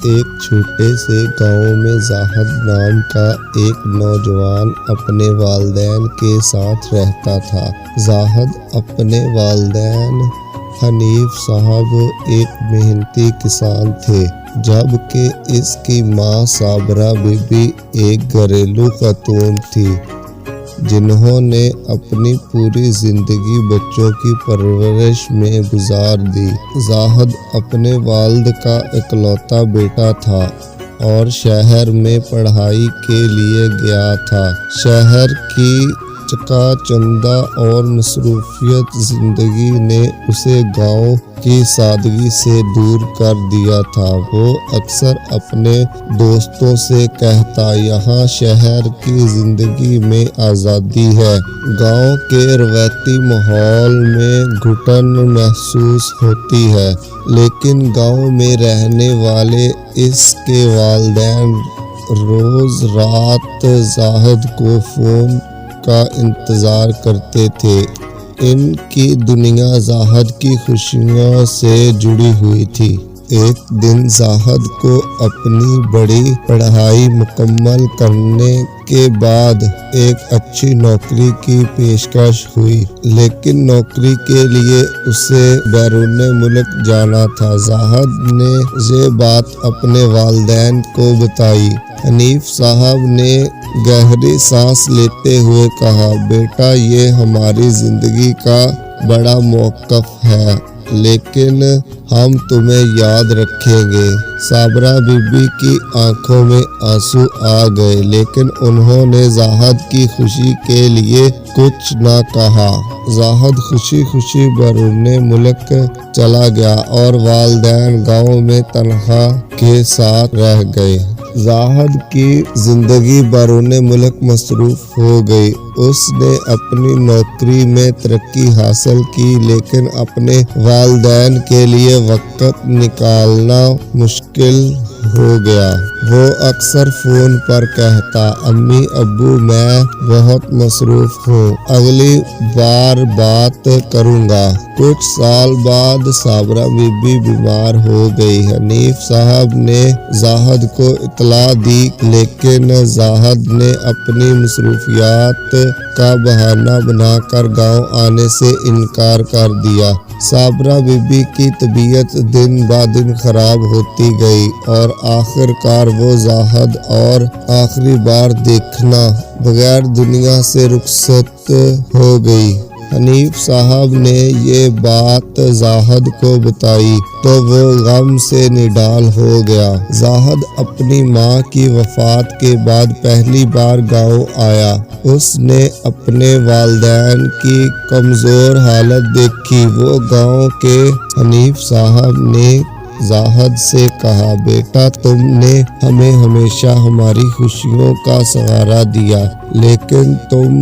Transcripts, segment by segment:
ایک چھوٹے سے گاؤں میں زاہد نام کا ایک نوجوان اپنے والدین کے ساتھ رہتا تھا۔ زاہد اپنے والدین حنیف صاحب ایک محنتی کسان تھے، جبکہ اس کی ماں صابرہ بی بی ایک گھریلو خاتون تھی جنہوں نے اپنی پوری زندگی بچوں کی پرورش میں گزار دی۔ زاہد اپنے والد کا اکلوتا بیٹا تھا اور شہر میں پڑھائی کے لیے گیا تھا۔ شہر کی چکا چندہ اور مصروفیت زندگی نے اسے گاؤں کی سادگی سے دور کر دیا تھا۔ وہ اکثر اپنے دوستوں سے کہتا، یہاں شہر کی زندگی میں آزادی ہے، گاؤں کے روایتی ماحول میں گھٹن محسوس ہوتی ہے۔ لیکن گاؤں میں رہنے والے اس کے والدین روز رات زاہد کو فون کا انتظار کرتے تھے۔ ان کی دنیا زاہد کی خوشیوں سے جڑی ہوئی تھی۔ ایک دن زاہد کو اپنی بڑی پڑھائی مکمل کرنے کے بعد ایک اچھی نوکری کی پیشکش ہوئی، لیکن نوکری کے لیے اسے بیرون ملک جانا تھا۔ زاہد نے یہ بات اپنے والدین کو بتائی۔ حنیف صاحب نے گہری سانس لیتے ہوئے کہا، بیٹا یہ ہماری زندگی کا بڑا موقف ہے، لیکن ہم تمہیں یاد رکھیں گے۔ صابرہ بی بی کی آنکھوں میں آنسو آ گئے، لیکن انہوں نے زاہد کی خوشی کے لیے کچھ نہ کہا۔ زاہد خوشی خوشی بیرون ملک چلا گیا اور والدین گاؤں میں تنہا کے ساتھ رہ گئے۔ زاہد کی زندگی بیرون ملک مصروف ہو گئی۔ اس نے اپنی نوکری میں ترقی حاصل کی، لیکن اپنے والدین کے لیے وقت نکالنا مشکل ہو گیا۔ وہ اکثر فون پر کہتا، امی ابو میں بہت مصروف ہوں، اگلی بار بات کروں گا۔ کچھ سال بعد صابرہ بی بی بیمار ہو گئی۔ حنیف صاحب نے زاہد کو اطلاع دی، لیکن زاہد نے اپنی مصروفیات کا بہانہ بنا کر گاؤں آنے سے انکار کر دیا۔ صابرہ بی بی کی طبیعت دن بہ دن خراب ہوتی گئی اور آخر کار وہ زاہد اور آخری بار دیکھنا بغیر دنیا سے رخصت ہو گئی۔ حنیف صاحب نے یہ بات زاہد کو بتائی تو وہ غم سے نڈال ہو گیا۔ زاہد اپنی ماں کی وفات کے بعد پہلی بار گاؤں آیا۔ اس نے اپنے والدین کی کمزور حالت دیکھی۔ وہ گاؤں کے حنیف صاحب نے زاہد سے کہا، بیٹا تم نے ہمیں ہمیشہ ہماری خوشیوں کا سہارا دیا، لیکن تم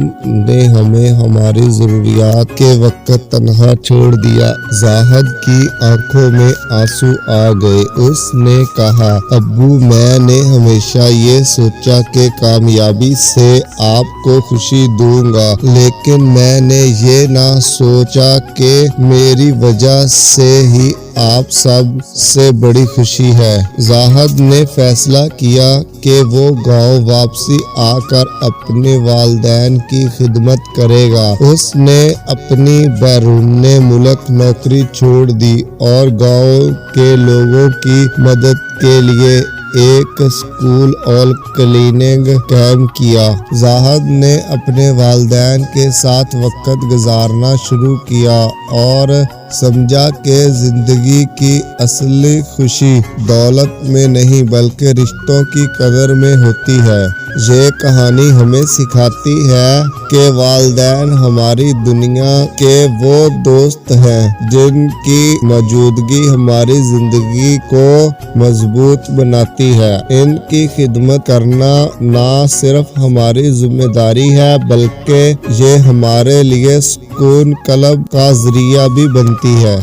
نے ہمیں ہماری ضروریات کے وقت تنہا چھوڑ دیا۔ زاہد کی آنکھوں میں آنسو آ گئے۔ اس نے کہا، ابو میں نے ہمیشہ یہ سوچا کہ کامیابی سے آپ کو خوشی دوں گا، لیکن میں نے یہ نہ سوچا کہ میری وجہ سے ہی آپ سب سے بڑی خوشی ہے۔ زاہد نے فیصلہ کیا کہ وہ گاؤں واپسی آ کر اپنے والدین کی خدمت کرے گا۔ اس نے اپنی بیرون ملک نوکری چھوڑ دی اور گاؤں کے لوگوں کی مدد کے لیے ایک اسکول اور کلینک قائم کیا۔ زاہد نے اپنے والدین کے ساتھ وقت گزارنا شروع کیا اور سمجھا کہ زندگی کی اصلی خوشی دولت میں نہیں بلکہ رشتوں کی قدر میں ہوتی ہے۔ یہ کہانی ہمیں سکھاتی ہے کہ والدین ہماری دنیا کے وہ دوست ہیں جن کی موجودگی ہماری زندگی کو مضبوط بناتی ہے۔ ان کی خدمت کرنا نہ صرف ہماری ذمہ داری ہے بلکہ یہ ہمارے لیے سکون قلب کا ذریعہ بھی بنتی ہے۔